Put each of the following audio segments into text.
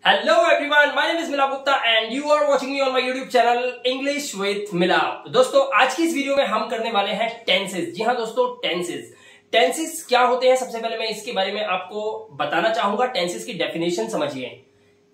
Hello everyone, my name is Milab Gupta and you are watching me on my YouTube channel English with Milab। दोस्तों आज की इस video में हम करने वाले हैं टेंसेस। जी हाँ दोस्तों, टेंसेस क्या होते हैं सबसे पहले मैं इसके बारे में आपको बताना चाहूंगा। टेंसेस की डेफिनेशन समझिए।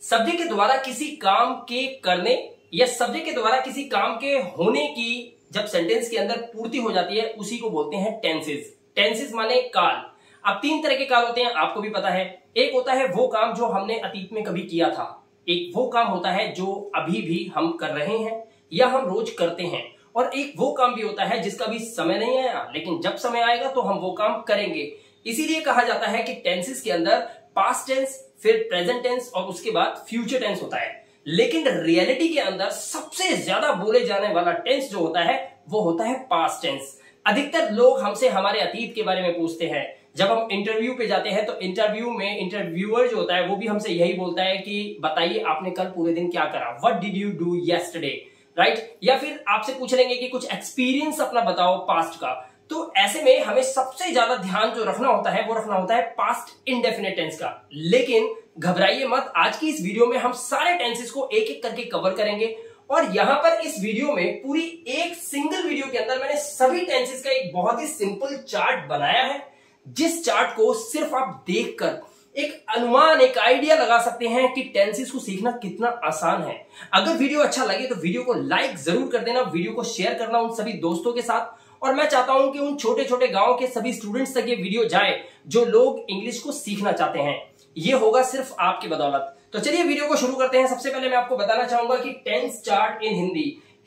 सब्जेक्ट के द्वारा किसी काम के करने या सब्जेक्ट के द्वारा किसी काम के होने की जब सेंटेंस के अंदर पूर्ति हो जाती है उसी को बोलते हैं टेंसेस। टेंसेस माने काल। अब तीन तरह के काल होते हैं, आपको भी पता है। एक होता है वो काम जो हमने अतीत में कभी किया था, एक वो काम होता है जो अभी भी हम कर रहे हैं या हम रोज करते हैं, और एक वो काम भी होता है जिसका भी समय नहीं आया लेकिन जब समय आएगा तो हम वो काम करेंगे। इसीलिए कहा जाता है कि टेंसेस के अंदर पास्ट टेंस, फिर प्रेजेंट टेंस और उसके बाद फ्यूचर टेंस होता है। लेकिन रियलिटी के अंदर सबसे ज्यादा बोले जाने वाला टेंस जो होता है वो होता है पास्ट टेंस। अधिकतर लोग हमसे हमारे अतीत के बारे में पूछते हैं। जब हम इंटरव्यू पे जाते हैं तो इंटरव्यू में इंटरव्यूअर जो होता है वो भी हमसे यही बोलता है कि बताइए आपने कल पूरे दिन क्या करा, what did you do yesterday, right. या फिर आपसे पूछ लेंगे कि कुछ एक्सपीरियंस अपना बताओ पास्ट का। तो ऐसे में हमें सबसे ज्यादा ध्यान जो रखना होता है वो रखना होता है पास्ट इंडेफिनिट टेंस का। लेकिन घबराइए मत, आज की इस वीडियो में हम सारे टेंसेस को एक एक करके कवर करेंगे। और यहां पर इस वीडियो में पूरी एक सिंगल वीडियो के अंदर मैंने सभी टेंसेस का एक बहुत ही सिंपल चार्ट बनाया है, जिस चार्ट को सिर्फ आप देखकर एक अनुमान, एक आइडिया लगा सकते हैं कि टेंसेस को सीखना कितना आसान है। अगर वीडियो अच्छा लगे तो वीडियो को लाइक जरूर कर देना, वीडियो को शेयर करना उन सभी दोस्तों के साथ। और मैं चाहता हूं कि उन छोटे छोटे गांव के सभी स्टूडेंट्स तक ये वीडियो जाए जो लोग इंग्लिश को सीखना चाहते हैं। ये होगा सिर्फ आपकी बदौलत। तो चलिए वीडियो को शुरू करते हैं। सबसे पहले मैं आपको बताना चाहूंगा कि टेंस चार्ट इन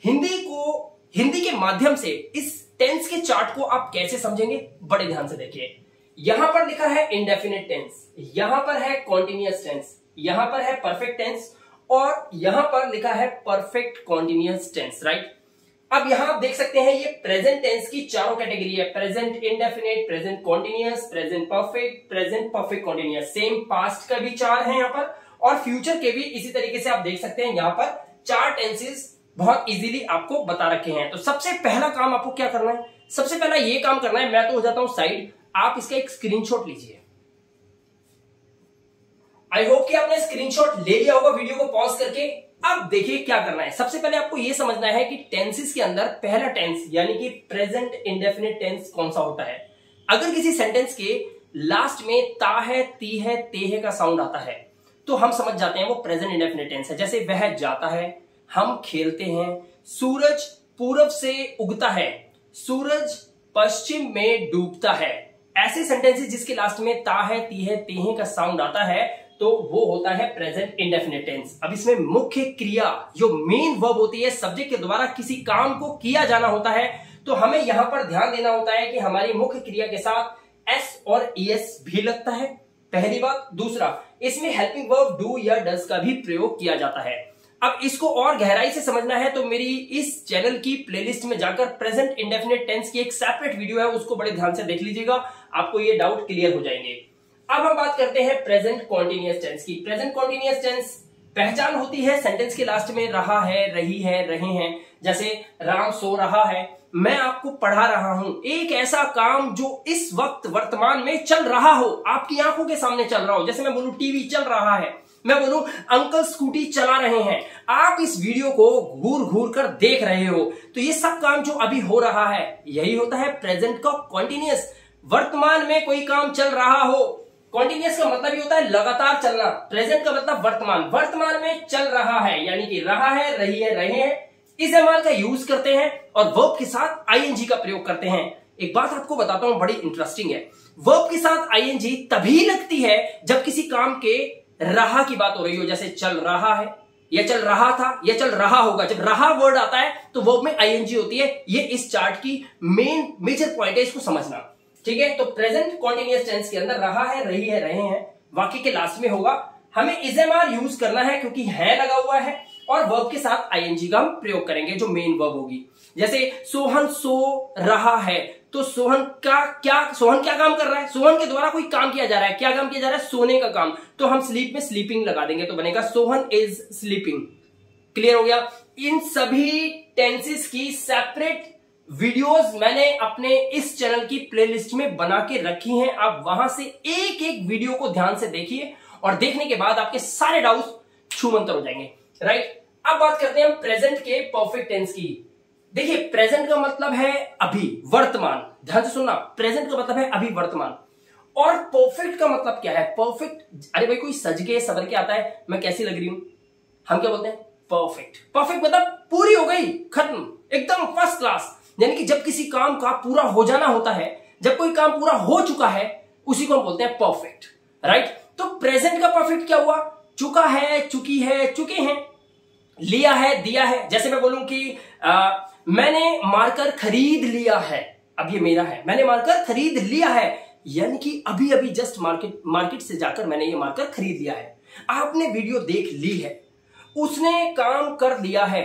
हिंदी के माध्यम से इस टेंस के चार्ट को आप कैसे समझेंगे, बड़े ध्यान से देखिए। यहां पर लिखा है इंडेफिनिट टेंस, यहां पर है कॉन्टिन्यूअस टेंस, यहां पर है परफेक्ट टेंस और यहां पर लिखा है परफेक्ट कॉन्टिन्यूअस टेंस, राइट। अब यहां आप देख सकते हैं ये प्रेजेंट टेंस की चारों कैटेगरी है, present indefinite, present continuous, present perfect continuous. Same past का भी चार है यहां पर और फ्यूचर के भी इसी तरीके से आप देख सकते हैं। यहां पर चार टेंसेस बहुत इजीली आपको बता रखे हैं। तो सबसे पहला काम आपको क्या करना है, सबसे पहला ये काम करना है, मैं तो हो जाता हूं साइड, आप इसका एक स्क्रीनशॉट लीजिए। आई होप कि आपने स्क्रीनशॉट ले लिया होगा वीडियो को पॉज करके। अब देखिए क्या करना है। सबसे पहले आपको यह समझना है कि टेंसेस के अंदर पहला टेंस यानी कि प्रेजेंट इंडेफिनिट टेंस कौन सा होता है। अगर किसी सेंटेंस के लास्ट में ता है, ती है, ते है का साउंड आता है तो हम समझ जाते हैं वो प्रेजेंट इंडेफिनिट टेंस है। जैसे वह जाता है, हम खेलते हैं, सूरज पूरब से उगता है, सूरज पश्चिम में डूबता है। ऐसे सेंटेंसेस जिसके लास्ट में ता है, ती है, ते है का साउंड आता है तो वो होता है प्रेजेंट इंडेफिनिट टेंस। अब इसमें मुख्य क्रिया जो मेन वर्ब होती है, सब्जेक्ट के द्वारा किसी काम को किया जाना होता है, तो हमें यहां पर ध्यान देना होता है कि हमारी मुख्य क्रिया के साथ एस और ईएस भी लगता है, पहली बात। दूसरा, इसमें हेल्पिंग वर्ब डू या डज का भी प्रयोग किया जाता है। अब इसको और गहराई से समझना है तो मेरी इस चैनल की प्लेलिस्ट में जाकर प्रेजेंट इंडेफिनिट टेंस की एक सेपरेट वीडियो है, उसको बड़े ध्यान से देख लीजिएगा, आपको ये डाउट क्लियर हो जाएंगे। अब हम बात करते हैं प्रेजेंट कॉन्टिन्यूअस टेंस की। प्रेजेंट कॉन्टिन्यूअस टेंस पहचान होती है सेंटेंस के लास्ट में रहा है, रही है, रहे हैं। जैसे राम सो रहा है, मैं आपको पढ़ा रहा हूं। एक ऐसा काम जो इस वक्त वर्तमान में चल रहा हो, आपकी आंखों के सामने चल रहा हो। जैसे मैं बोलूं टीवी चल रहा है, मैं बोलूं अंकल स्कूटी चला रहे हैं, आप इस वीडियो को घूर घूर कर देख रहे हो, तो ये सब काम जो अभी हो रहा है यही होता है प्रेजेंट का कॉन्टिन्यूअस। वर्तमान में कोई काम चल रहा हो, कॉन्टिन्यूअस का मतलब ही होता है लगातार चलना, प्रेजेंट का मतलब वर्तमान में चल रहा है यानी कि रहा है, रही है, रहे हैं। इस एमआर का यूज करते हैं और वर्ब के साथ आईएनजी का प्रयोग करते हैं। एक बात आपको बताता हूं बड़ी इंटरेस्टिंग है, वर्ब के साथ आईएनजी तभी लगती है जब किसी काम के रहा की बात हो रही हो। जैसे चल रहा है या चल रहा था या चल रहा होगा, जब रहा वर्ड आता है तो वर्ब में आईएनजी होती है। ये इस चार्ट की मेजर पॉइंट है, इसको समझना, ठीक है। तो प्रेजेंट कॉन्टिन्यूअस टेंस के अंदर रहा है, रही है, रहे हैं वाक्य के लास्ट में होगा। हमें इजएमआर यूज करना है क्योंकि है लगा हुआ है और वर्ब के साथ आईएनजी का हम प्रयोग करेंगे जो मेन वर्ब होगी। जैसे सोहन सो रहा है, तो सोहन क्या काम कर रहा है, सोहन के द्वारा कोई काम किया जा रहा है। क्या काम किया जा रहा है, सोने का काम, तो हम स्लीप में स्लीपिंग लगा देंगे तो बनेगा सोहन इज स्लीपिंग। क्लियर हो गया। इन सभी टेंसेस की सेपरेट वीडियोस मैंने अपने इस चैनल की प्लेलिस्ट में बना के रखी हैं, आप वहां से एक एक वीडियो को ध्यान से देखिए और देखने के बाद आपके सारे डाउट्स छूमंतर हो जाएंगे, राइट। अब बात करते हैं हम प्रेजेंट के परफेक्ट टेंस की। देखिए प्रेजेंट का मतलब है अभी, वर्तमान, ध्यान से सुनना, प्रेजेंट का मतलब है अभी, वर्तमान। और परफेक्ट का मतलब क्या है? परफेक्ट, अरे भाई कोई सज के सवर के आता है, मैं कैसी लग रही हूं, हम क्या बोलते हैं? परफेक्ट। परफेक्ट मतलब पूरी हो गई, खत्म, एकदम फर्स्ट क्लास। यानी कि जब किसी काम का पूरा हो जाना होता है, जब कोई काम पूरा हो चुका है, उसी को हम बोलते हैं परफेक्ट, राइट। तो प्रेजेंट का परफेक्ट क्या हुआ? चुका है, चुकी है, चुके हैं, लिया है, दिया है। जैसे मैं बोलूं कि मैंने मार्कर खरीद लिया है, अब ये मेरा है, मैंने मार्कर खरीद लिया है, यानी कि अभी अभी जस्ट मार्केट से जाकर मैंने ये मार्कर खरीद लिया है। आपने वीडियो देख ली है, उसने काम कर लिया है।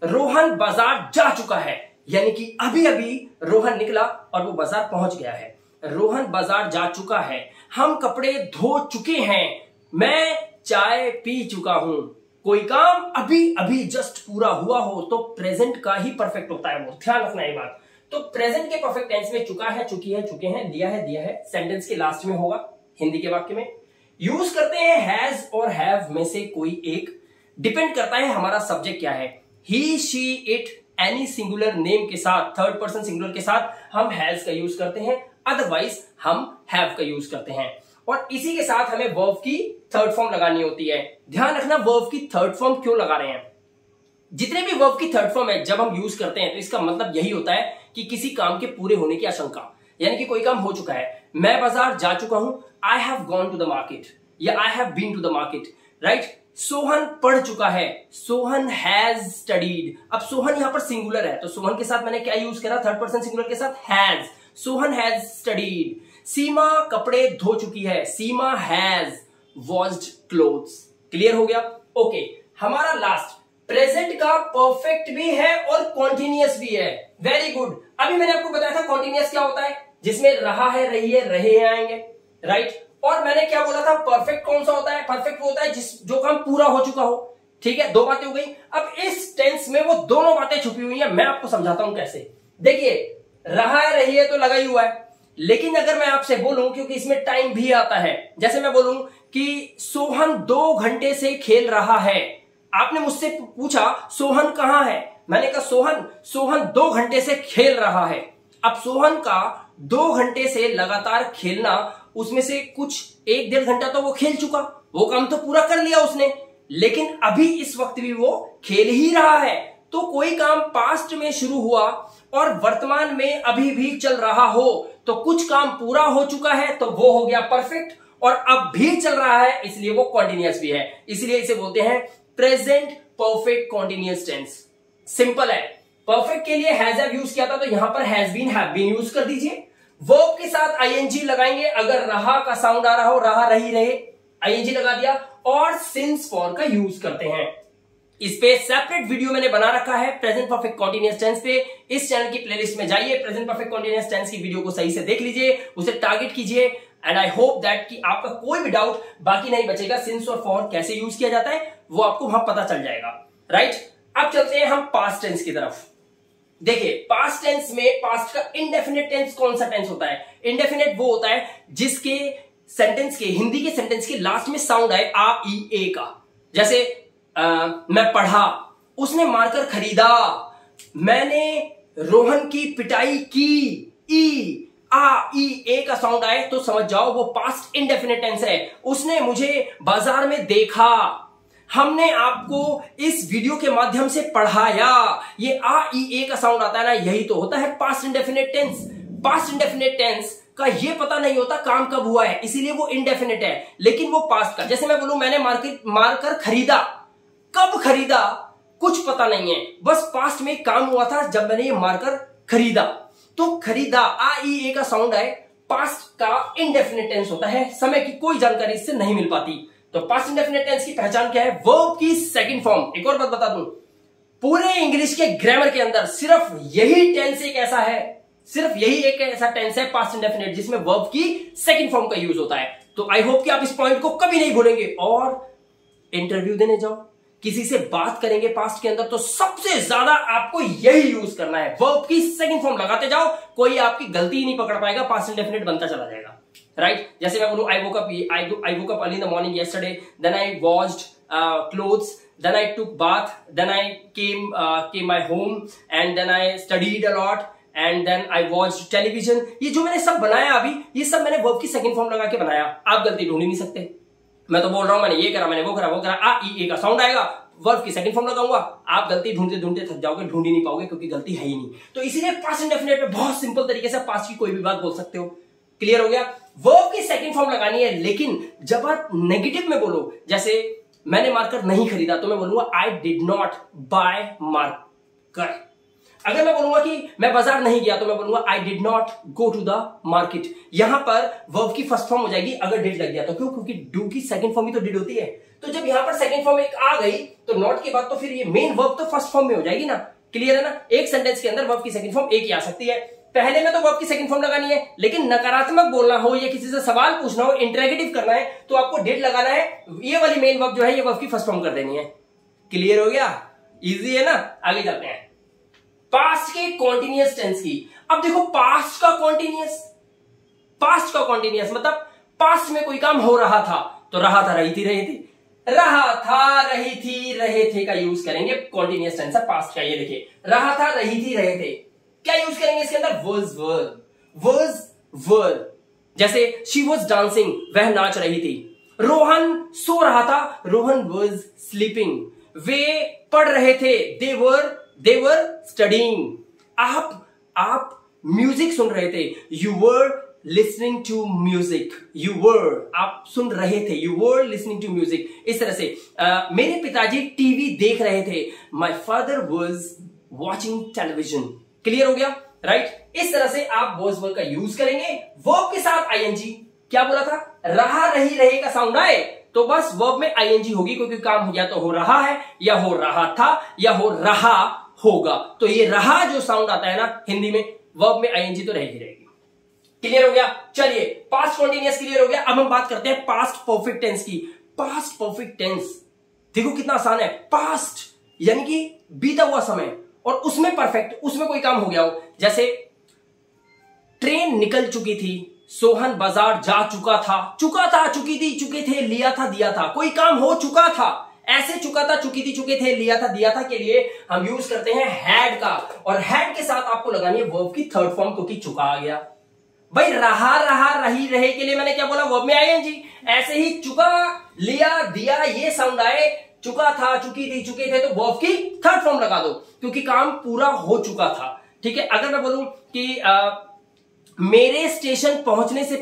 रोहन बाजार जा चुका है, यानी कि अभी अभी रोहन निकला और वो बाजार पहुंच गया है। रोहन बाजार जा चुका है। हम कपड़े धो चुके हैं, मैं चाय पी चुका हूं। कोई काम अभी अभी जस्ट पूरा हुआ हो तो प्रेजेंट का ही परफेक्ट होता है वो, ध्यान रखना ये बात। तो प्रेजेंट के परफेक्ट टेंस में चुका है, चुकी है, चुके हैं, लिया है, दिया है, सेंटेंस के लास्ट में होगा, हिंदी के वाक्य में। यूज करते हैं हैज और हैव में से कोई एक, डिपेंड करता है हमारा सब्जेक्ट क्या है। He, she, it, any singular name के साथ, थर्ड पर्सन सिंगुलर के साथ हम हैज का यूज करते हैं, अदरवाइज हम हैव का यूज करते हैं। और इसी के साथ हमें वर्ब की थर्ड फॉर्म लगानी होती है। ध्यान रखना वर्ब की थर्ड फॉर्म क्यों लगा रहे हैं। जितने भी वर्ब की थर्ड फॉर्म है जब हम यूज करते हैं तो इसका मतलब यही होता है कि किसी काम के पूरे होने की आशंका, यानी कि कोई काम हो चुका है। मैं बाजार जा चुका हूं, I have gone to the market, या I have been to the market, right. Sohan पढ़ चुका है, सोहन हैज स्टडीड। अब सोहन यहां पर सिंगुलर है तो सोहन के साथ मैंने क्या यूज करा? थर्ड पर्सन सिंगुलर के साथ has. Sohan has studied. Seema कपड़े धो चुकी है, Seema has washed clothes. Clear हो गया? ओके। हमारा लास्ट प्रेजेंट का परफेक्ट भी है और कॉन्टिन्यूअस भी है। Very good. अभी मैंने आपको बताया था कॉन्टिन्यूअस क्या होता है, जिसमें रहा है, रही है, रहे हैं आएंगे, राइट। और मैंने क्या बोला था, परफेक्ट कौन सा होता है? परफेक्ट वो होता है जो काम पूरा हो चुका हो। ठीक है, दो बातें हो गई। अब इस टेंस में वो दोनों बातें छुपी हुई हैं, मैं आपको समझाता हूं कैसे। देखिए रहा है, रही है तो लगा ही हुआ है, लेकिन अगर मैं आपसे बोलूं, क्योंकि इसमें टाइम भी आता है, जैसे मैं बोलूं कि सोहन 2 घंटे से खेल रहा है। आपने मुझसे पूछा सोहन कहां है, मैंने कहा सोहन 2 घंटे से खेल रहा है। अब सोहन का 2 घंटे से लगातार खेलना, उसमें से कुछ 1-1.5 घंटा तो वो खेल चुका, वो काम तो पूरा कर लिया उसने, लेकिन अभी इस वक्त भी वो खेल ही रहा है। तो कोई काम पास्ट में शुरू हुआ और वर्तमान में अभी भी चल रहा हो तो कुछ काम पूरा हो चुका है तो वो हो गया परफेक्ट, और अब भी चल रहा है इसलिए वो कॉन्टिन्यूअस भी है। इसलिए इसे बोलते हैं present perfect continuous tense. Simple है। परफेक्ट के लिए हैज हैव यूज किया था तो यहां पर has been, have been use कर दीजिए। वर्ब के साथ आईएनजी लगाएंगे, अगर रहा का साउंड आ रहा हो, रहा, रही, रहे, आईएनजी लगा दिया। और सिंस फॉर का यूज करते हैं। इस पे सेपरेट वीडियो मैंने बना रखा है प्रेजेंट परफेक्ट कॉन्टिन्यूअस टेंस पे। इस चैनल की प्लेलिस्ट में जाइए, प्रेजेंट परफेक्ट कॉन्टिन्यूअस टेंस की वीडियो को सही से देख लीजिए, उसे टारगेट कीजिए, एंड आई होप दैट कि आपका कोई भी डाउट बाकी नहीं बचेगा। सिंस और फॉर कैसे यूज किया जाता है वो आपको वहां पता चल जाएगा, राइट। अब चलते हैं हम पास्ट टेंस की तरफ। देखिए पास्ट टेंस में पास्ट का इंडेफिनिट टेंस कौन सा टेंस होता है? इंडेफिनिट वो होता है जिसके सेंटेंस के, हिंदी के सेंटेंस के लास्ट में साउंड आए आ, ई, ए का। जैसे मैं पढ़ा, उसने मार्कर खरीदा, मैंने रोहन की पिटाई की, ई, आ, ई, ए का साउंड आए तो समझ जाओ वो पास्ट इंडेफिनिट टेंस है। उसने मुझे बाजार में देखा, हमने आपको इस वीडियो के माध्यम से पढ़ाया, ये आ, ई, ए का साउंड आता है ना, यही तो होता है past indefinite tense. Past indefinite tense का ये पता नहीं होता काम कब हुआ है, इसीलिए वो इंडेफिनिट है, लेकिन वो पास्ट का। जैसे मैं बोलूं मैंने मार्कर खरीदा, कब खरीदा कुछ पता नहीं है, बस पास्ट में काम हुआ था जब मैंने ये मार्कर खरीदा। तो खरीदा, आ, ई, ए का साउंड आए, पास्ट का इंडेफिनिट टेंस होता है, समय की कोई जानकारी इससे नहीं मिल पाती। तो पास्ट इंडेफिनिट टेंस की पहचान क्या है? वर्ब की सेकंड फॉर्म। एक और बात बता दूं, पूरे इंग्लिश के ग्रामर के अंदर सिर्फ यही टेंस एक ऐसा है, सिर्फ यही एक ऐसा टेंस है पास्ट इंडेफिनिट जिसमें वर्ब की सेकंड फॉर्म का यूज होता है। तो आई होप कि आप इस पॉइंट को कभी नहीं भूलेंगे। और इंटरव्यू देने जाओ, किसी से बात करेंगे पास्ट के अंदर, तो सबसे ज्यादा आपको यही यूज करना है, वर्ब की सेकंड फॉर्म लगाते जाओ, कोई आपकी गलती ही नहीं पकड़ पाएगा, पास्ट इंडेफिनिट बनता चला जाएगा, राइट। जैसे मैं बोलूं I woke up early in the morning yesterday, then I watched clothes, then I took bath, then I came my home, and then I studied a lot, and then I watched television. ये जो मैंने सब बनाया अभी, ये सब मैंने verb की सेकंड फॉर्म लगा के बनाया। आप गलती ढूंढ ही नहीं सकते। मैं तो बोल रहा हूं मैंने ये करा, मैंने वो करा, आ ई ए का साउंड आएगा, वर्ब की सेकंड फॉर्म लगाऊंगा, आप गलती ढूंढते ढूंढते थक जाओगे, ढूंढ ही नहीं पाओगे क्योंकि गलती है ही नहीं। तो इसीलिए पास्ट इंडेफिनिट में बहुत सिंपल तरीके से पास्ट की कोई भी बात बोल सकते हो। क्लियर हो गया? वर्ब की सेकंड फॉर्म लगानी है, लेकिन जब आप नेगेटिव में बोलो, जैसे मैंने मार्कर नहीं खरीदा, तो मैं बोलूंगा I did not buy marker. अगर मैं बोलूंगा कि मैं बाजार नहीं गया, तो मैं बोलूंगा I did not go to the market. यहां पर वर्ब की फर्स्ट फॉर्म हो जाएगी अगर डिड लग गया तो। क्यों? क्योंकि डू की सेकंड फॉर्म ही तो डिड होती है। तो जब यहां पर सेकंड फॉर्म एक आ गई, तो नॉट के बाद तो फिर ये मेन वर्ब तो फर्स्ट फॉर्म में हो जाएगी ना। क्लियर है ना? एक सेंटेंस के अंदर वर्ब की सेकंड फॉर्म एक ही आ सकती है। पहले में तो वर्ब की सेकंड फॉर्म लगानी है, लेकिन नकारात्मक बोलना हो या किसी से सवाल पूछना हो, इंटरोगेटिव करना है, तो आपको डिड लगाना है। ये वाली मेन वर्ब जो है ये वर्ब की फर्स्ट फॉर्म कर देनी है। क्लियर हो गया? इजी है ना? आगे चलते हैं पास्ट के कॉन्टिन्यूअस टेंस की। अब देखो पास्ट का कॉन्टिन्यूअस मतलब पास्ट में कोई काम हो रहा था, तो रहा था, रही थी, रहे थे, रहा था, रही थी, रहे थे का यूज करेंगे। कॉन्टिन्यूअस टेंस है पास्ट का। ये देखिए, रहा था, रही थी, रहे थे, क्या यूज करेंगे इसके अंदर? was were। जैसे शी वॉज डांसिंग, वह नाच रही थी। रोहन सो रहा था, रोहन वॉज स्लीपिंग। वे पढ़ रहे थे, they were studying। आप म्यूजिक सुन रहे थे, you were listening to music। आप सुन रहे थे, you were listening to music। इस तरह से मेरे पिताजी टीवी देख रहे थे, my father was watching television। Clear हो गया? राइट? इस तरह से आप was were का यूज करेंगे। वर्ब के साथ ing। क्या बोला था? रहा, रही, रहे का साउंड आए तो बस वर्ब में ing होगी, क्योंकि काम या तो हो रहा है, या हो रहा था, या हो रहा होगा। तो ये रहा जो साउंड आता है ना हिंदी में, वर्ब में ing तो रहेगी। क्लियर हो गया? चलिए, पास्ट कॉन्टिन्यूअस क्लियर हो गया। अब हम बात करते हैं पास्ट परफेक्ट टेंस की। पास्ट परफेक्ट टेंस देखो कितना आसान है। पास्ट यानी कि बीता हुआ समय, और उसमें परफेक्ट, उसमें कोई काम हो गया हो। जैसे ट्रेन निकल चुकी थी, सोहन बाजार जा चुका था, चुकी थी, चुके थे, लिया था, दिया था, कोई काम हो चुका था। ऐसे चुका था, चुकी थी, चुके थे, लिया था, दिया था के लिए हम यूज करते हैं हैड का। और हैड के साथ आपको लगानी है वर्ब की थर्ड फॉर्म, क्योंकि चुका आ गया। भाई रहा, रही, रहे के लिए मैंने क्या बोला? वर्ब में ing। ऐसे ही चुका, लिया, दिया, ये साउंड आए, चुका था, चुकी थी, चुके थे, तो वर्ब की थर्ड फॉर्म लगा दो, क्योंकि काम पूरा हो चुका था। ठीक है? अगर मैं बोलूं कि मेरे स्टेशन पहुंचने से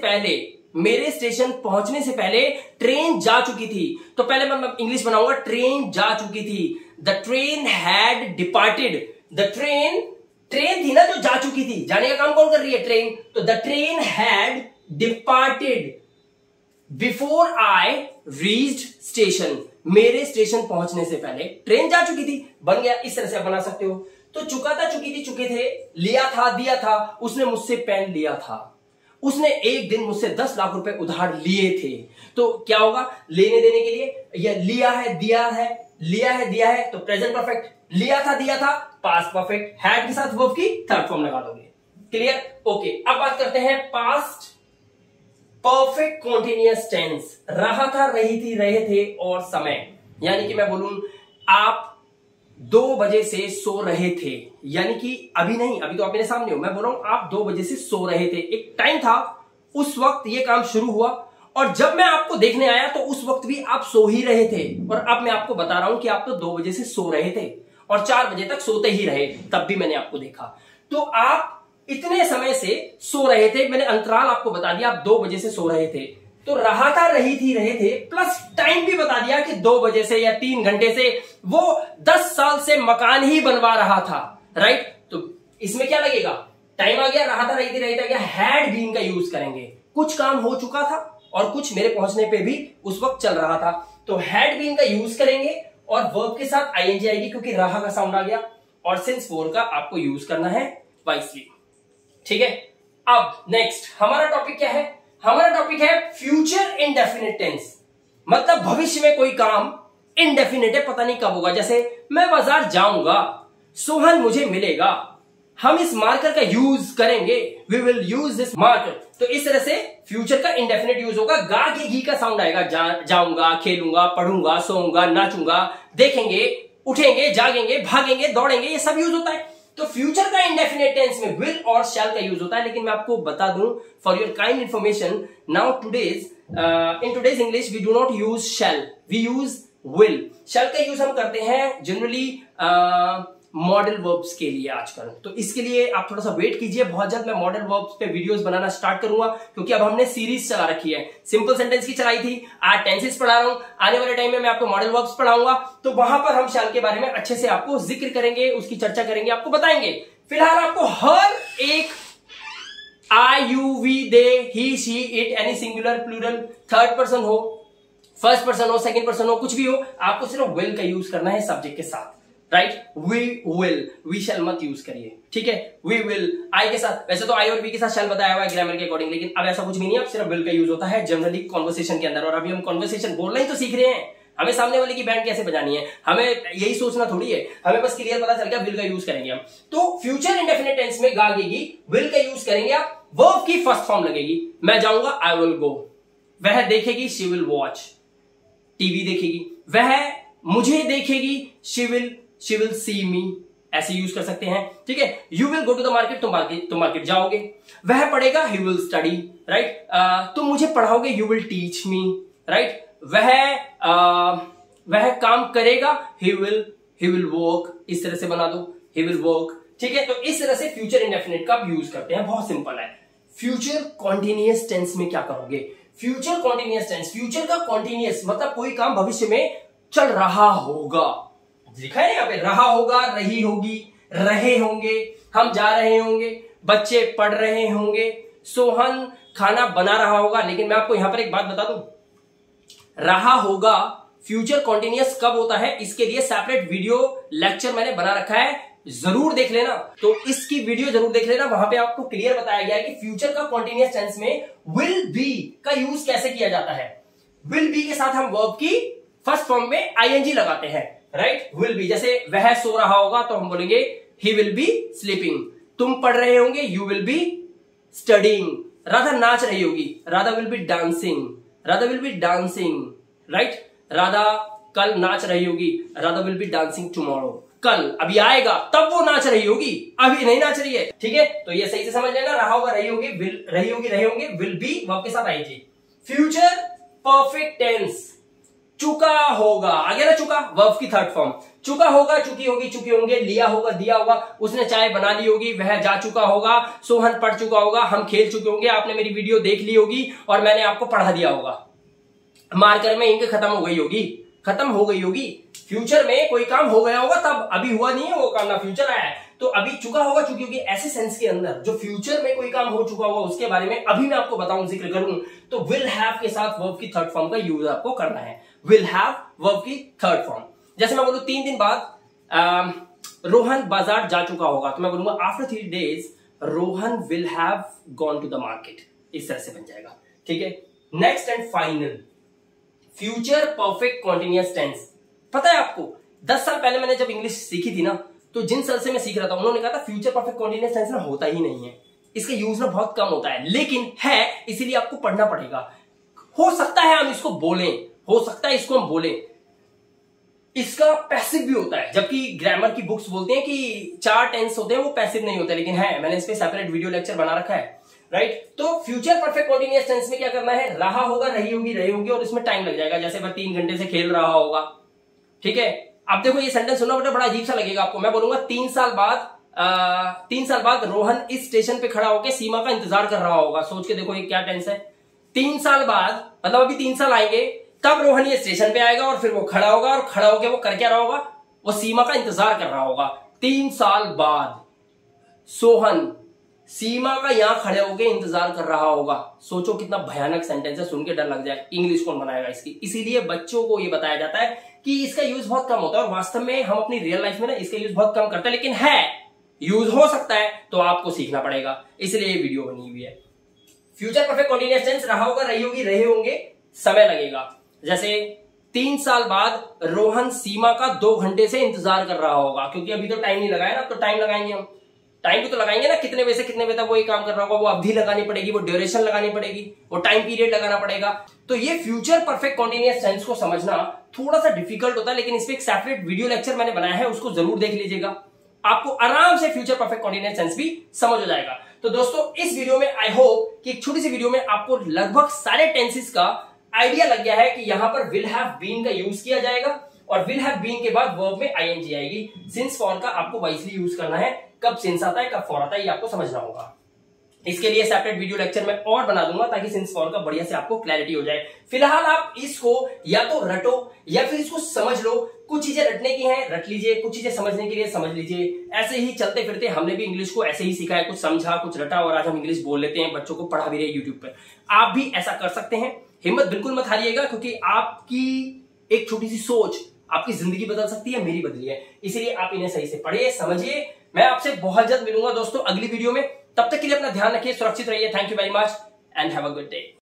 पहले ट्रेन जा चुकी थी, तो पहले मैं इंग्लिश बनाऊंगा, ट्रेन जा चुकी थी। The train had departed. The train थी ना जो जा चुकी थी, जाने का काम कौन कर रही है? ट्रेन। तो the train had departed before I reached station. मेरे स्टेशन पहुंचने से पहले ट्रेन जा चुकी थी, बन गया। इस तरह से बना सकते हो। तो चुका था, चुकी थी, चुके थे, लिया था, दिया था, उसने मुझसे पेन लिया था, उसने एक दिन मुझसे 10 लाख रुपए उधार लिए थे। तो क्या होगा? लेने देने के लिए या लिया है, दिया है, लिया है, दिया है, तो प्रेजेंट परफेक्ट। लिया था, दिया था, पास्ट परफेक्ट। हैड के साथ वर्ब की थर्ड फॉर्म लगा दोगे। क्लियर? ओके, अब बात करते हैं पास्ट परफेक्ट कॉन्टिन्यूअस टेंस। रहा था, रही थी, रहे थे, और समय। यानी कि मैं बोलूं आप 2 बजे से सो रहे थे, यानी कि अभी नहीं, अभी तो आप मेरे सामने हो, मैं बोल रहा हूं आप 2 बजे से सो रहे थे। एक टाइम था, उस वक्त ये काम शुरू हुआ, और जब मैं आपको देखने आया तो उस वक्त भी आप सो ही रहे थे। और अब मैं आपको बता रहा हूं कि आप तो 2 बजे से सो रहे थे और 4 बजे तक सोते ही रहे, तब भी मैंने आपको देखा। तो आप इतने समय से सो रहे थे, मैंने अंतराल आपको बता दिया, आप 2 बजे से सो रहे थे। तो रहा था, रही थी, रहे थे, प्लस टाइम भी बता दिया कि 2 बजे से या 3 घंटे से। वो 10 साल से मकान ही बनवा रहा था। राइट? तो इसमें क्या लगेगा? टाइम आ गया, रहा था, रही थी, रहे थे, क्या हैड बीन का यूज करेंगे। कुछ काम हो चुका था और कुछ मेरे पहुंचने पे भी उस वक्त चल रहा था, तो हैड बीन का यूज करेंगे और वर्ब के साथ ing आएगी, क्योंकि रहा का साउंड आ गया। और सिंस फोर का आपको यूज करना है वाइसली। ठीक है? अब नेक्स्ट हमारा टॉपिक क्या है? हमारा टॉपिक है फ्यूचर इंडेफिनिट टेंस। मतलब भविष्य में कोई काम इनडेफिनिट है, पता नहीं कब होगा। जैसे मैं बाजार जाऊंगा, सोहन मुझे मिलेगा, हम इस मार्कर का यूज करेंगे, we will use this marker. तो इस तरह से फ्यूचर का इंडेफिनिट यूज होगा। गा के घी का साउंड आएगा, जाऊंगा, खेलूंगा, पढ़ूंगा, सोऊंगा, नाचूंगा, देखेंगे, उठेंगे, जागेंगे, भागेंगे, दौड़ेंगे, ये सब यूज होता है। तो फ्यूचर का इंडेफिनिट टेंस में विल और शैल का यूज होता है। लेकिन मैं आपको बता दूं for your kind information, now today's in today's English we do not use shall, we use will. Shall का यूज हम करते हैं जनरली मॉडल वर्ब्स के लिए आजकल। तो इसके लिए आप थोड़ा सा वेट कीजिए, बहुत जल्द मैं मॉडल वर्ब्स पे वीडियोस बनाना स्टार्ट करूंगा, क्योंकि अब हमने सीरीज चला रखी है। सिंपल सेंटेंस की चलाई थी, आज टेंसेस पढ़ा रहा हूं, आने वाले टाइम में मैं आपको मॉडल वर्ब्स पढ़ाऊंगा। तो वहां पर हम शैल के बारे में अच्छे से आपको जिक्र करेंगे, उसकी चर्चा करेंगे, आपको बताएंगे। फिलहाल आपको हर एक I, you, we, they, he, she, it, any singular, plural, third person हो, फर्स्ट पर्सन हो, सेकंड पर्सन हो, कुछ भी हो, आपको सिर्फ विल का यूज करना है सब्जेक्ट के साथ। Right, we will, we shall मत यूज करिए, ठीक है। वी विल आई के साथ, वैसे तो आई और वी के साथ शैल बताया हुआ है ग्रामर के अकॉर्डिंग, लेकिन अब ऐसा कुछ भी नहीं है, अब सिर्फ विल का यूज होता है जनरली कॉन्वर्सेशन के अंदर। और अभी हम कॉन्वर्सेशन बोलना ही तो सीख रहे हैं, हमें सामने वाले की बैंड कैसे बजानी है, हमें यही सोचना थोड़ी है, हमें बस क्लियर पता चल गया विल का यूज करेंगे हम। तो फ्यूचर इंडेफिनिट टेंस में गा गेगी, विल का यूज करेंगे आप, वर्ब की फर्स्ट फॉर्म लगेगी। मैं जाऊंगा, आई विल गो। वह देखेगी, शी विल वॉच, टीवी देखेगी। वह मुझे देखेगी, शी विल सी मी, ऐसे यूज कर सकते हैं, ठीक है। You will go to the market, तुम मार्केट जाओगे। वह पढ़ेगा, ही विल स्टडी, राइट। तुम मुझे पढ़ाओगे, you will teach me, right. वह काम करेगा, ही विल वर्क, इस तरह से बना दो, ही विल वर्क, ठीक है। तो इस तरह से फ्यूचर इंडेफिनिट का यूज करते हैं, बहुत सिंपल है। फ्यूचर कॉन्टिन्यूअस टेंस में क्या करोगे? फ्यूचर कॉन्टिन्यूअस टेंस, फ्यूचर का कॉन्टिन्यूअस मतलब कोई काम भविष्य में चल रहा होगा, लिखा है यहाँ पे, रहा होगा, रही होगी, रहे होंगे, हम जा रहे होंगे, बच्चे पढ़ रहे होंगे, सोहन खाना बना रहा होगा। लेकिन मैं आपको यहां पर एक बात बता दूं, रहा होगा फ्यूचर कॉन्टिन्यूअस कब होता है, इसके लिए सेपरेट वीडियो लेक्चर मैंने बना रखा है, जरूर देख लेना। तो इसकी वीडियो जरूर देख लेना, वहां पे आपको क्लियर बताया गया है कि फ्यूचर का कॉन्टिन्यूअस टेंस में विल बी का यूज कैसे किया जाता है। विल बी के साथ हम वर्ब की फर्स्ट फॉर्म में आईएनजी लगाते हैं, राइट। विल बी, जैसे वह सो रहा होगा तो हम बोलेंगे ही विल बी स्लीपिंग। तुम पढ़ रहे होंगे, you will be studying. Radha नाच रही होगी, Radha will be dancing, Radha will be dancing, right. Radha कल नाच रही होगी, Radha will be dancing tomorrow. कल अभी आएगा तब वो नाच रही होगी, अभी नहीं नाच रही है, ठीक है। तो ये सही से समझ लेना, रहा होगा, रही होगी, विल रही होगी, रहे होंगे, विल बी वर्ब के साथ आईएनजी। फ्यूचर परफेक्ट टेंस, चुका होगा, आगे ना चुका, वर्ब की थर्ड फॉर्म, चुका होगा, चुकी होगी, चुके होंगे, लिया होगा, दिया होगा, उसने चाय बना ली होगी, वह जा चुका होगा, सोहन पढ़ चुका होगा, हम खेल चुके होंगे, आपने मेरी वीडियो देख ली होगी और मैंने आपको पढ़ा दिया होगा, मार्कर में इंक खत्म हो गई होगी, खत्म हो गई होगी। फ्यूचर में कोई काम हो गया होगा तब, अभी हुआ नहीं है वो काम, ना फ्यूचर आया है। तो अभी चुका होगा, चुकी होगी, ऐसे सेंस के अंदर जो फ्यूचर में कोई काम हो चुका होगा उसके बारे में अभी मैं आपको बताऊं, जिक्र करूं, तो विल हैव के साथ वर्ब की थर्ड फॉर्म का यूज आपको करना है। विल हैव वर्ब की थर्ड फॉर्म, जैसे मैं बोलूं 3 दिन बाद रोहन बाजार जा चुका होगा, तो मैं बोलूंगा after 3 days Rohan will have gone to the market, इस तरह से बन जाएगा, ठीक है। Next and final, future perfect continuous tense. पता है आपको 10 साल पहले मैंने जब इंग्लिश सीखी थी ना, तो जिन सर से मैं सीख रहा था उन्होंने कहा था फ्यूचर परफेक्ट कॉन्टिन्यूअस टेंस ना होता ही नहीं है, इसका यूज ना बहुत कम होता है, लेकिन है, इसीलिए आपको पढ़ना पड़ेगा। हो सकता है हम इसको बोलें, हो सकता है इसको हम बोलें, इसका पैसिव भी होता है, जबकि ग्रामर की बुक्स बोलते हैं कि 4 टेंस होते हैं वो पैसिव नहीं होते, लेकिन है, मैंने इस पे सेपरेट वीडियो लेक्चर बना रखा है, राइट। तो फ्यूचर परफेक्ट कॉन्टिन्यूअस टेंस में क्या करना है, रहा होगा, रही होगी, रहे होंगे, और इसमें टाइम लग जाएगा, जैसे वह 3 घंटे से खेल रहा होगा, ठीक है। अब देखो ये सेंटेंस सुनना बेटा बड़ा अजीब सा लगेगा आपको, मैं बोलूंगा 3 साल बाद रोहन इस स्टेशन पे खड़ा होकर सीमा का इंतजार कर रहा होगा। सोच के देखो ये क्या टेंस है, 3 साल बाद मतलब अभी 3 साल आएंगे, तब रोहन ये स्टेशन पे आएगा और फिर वो खड़ा होगा, और खड़ा होकर वो कर क्या रहा होगा, वो सीमा का इंतजार कर रहा होगा। 3 साल बाद सोहन सीमा का यहां खड़े होकर इंतजार कर रहा होगा। सोचो कितना भयानक सेंटेंस है, सुन के डर लग जाए, इंग्लिश कौन बनाएगा इसकी। इसीलिए बच्चों को ये बताया जाता है कि इसका यूज बहुत कम होता है, और वास्तव में हम अपनी रियल लाइफ में ना इसका यूज बहुत कम करते हैं, लेकिन है, यूज हो सकता है, तो आपको सीखना पड़ेगा, इसलिए ये वीडियो बनी हुई है। फ्यूचर परफेक्ट कॉन्टिन्यूअस टेंस, रहा होगा, रही होगी, रहे होंगे, समय लगेगा, जैसे 3 साल बाद रोहन सीमा का 2 घंटे से इंतजार कर रहा होगा, क्योंकि अभी तो टाइम नहीं लगाया ना, तो टाइम लगाएंगे हम, टाइम भी तो लगाएंगे ना, कितने बजे से कितने बजे तक वो ये काम कर रहा होगा, वो अवधि लगानी पड़ेगी, वो ड्यूरेशन लगानी पड़ेगी, वो टाइम पीरियड लगाना पड़ेगा। तो ये फ्यूचर परफेक्ट कॉन्टिन्यूअस टेंस को समझना थोड़ा सा डिफिकल्ट होता है, लेकिन इसमें एक सेपरेट वीडियो लेक्चर मैंने बनाया है, उसको जरूर देख लीजिएगा, आपको आराम से फ्यूचर परफेक्ट कॉन्टिन्यूअस टेंस भी समझ हो जाएगा। तो दोस्तों इस वीडियो में आई होप कि एक छोटी सी वीडियो में आपको लगभग सारे टेंसेस का आइडिया लग गया है कि यहां पर विल हैव बीन का यूज किया जाएगा और विल हैव बीन के बाद वर्ब में आईएनजी आएगी। सिंस फॉर का आपको वाइसली यूज करना है, कब सिंस आता है कब फॉर आता है ये आपको समझना होगा। इसके लिए सेपरेट वीडियो लेक्चर मैं और बना दूंगा ताकि सिंस फॉर का बढ़िया से आपको क्लैरिटी हो जाए। फिलहाल आप इसको या तो रटो या फिर इसको समझ लो। कुछ चीजें रटने की हैं रट लीजिए, कुछ चीजें समझने के लिए समझ लीजिए। ऐसे ही चलते फिरते हमने भी इंग्लिश को ऐसे ही सीखा है, कुछ समझा कुछ रटा और आज हम इंग्लिश बोल लेते हैं, बच्चों को पढ़ा भी रहे यूट्यूब पर। आप भी ऐसा कर सकते हैं, हिम्मत बिल्कुल मत हारिएगा, क्योंकि आपकी एक छोटी सी सोच आपकी जिंदगी बदल सकती है, मेरी बदली है। इसीलिए आप इन्हें सही से पढ़िए समझिए। मैं आपसे बहुत जल्द मिलूंगा दोस्तों अगली वीडियो में, तब तक के लिए अपना ध्यान रखिए, सुरक्षित रहिए। Thank you very much and have a good day.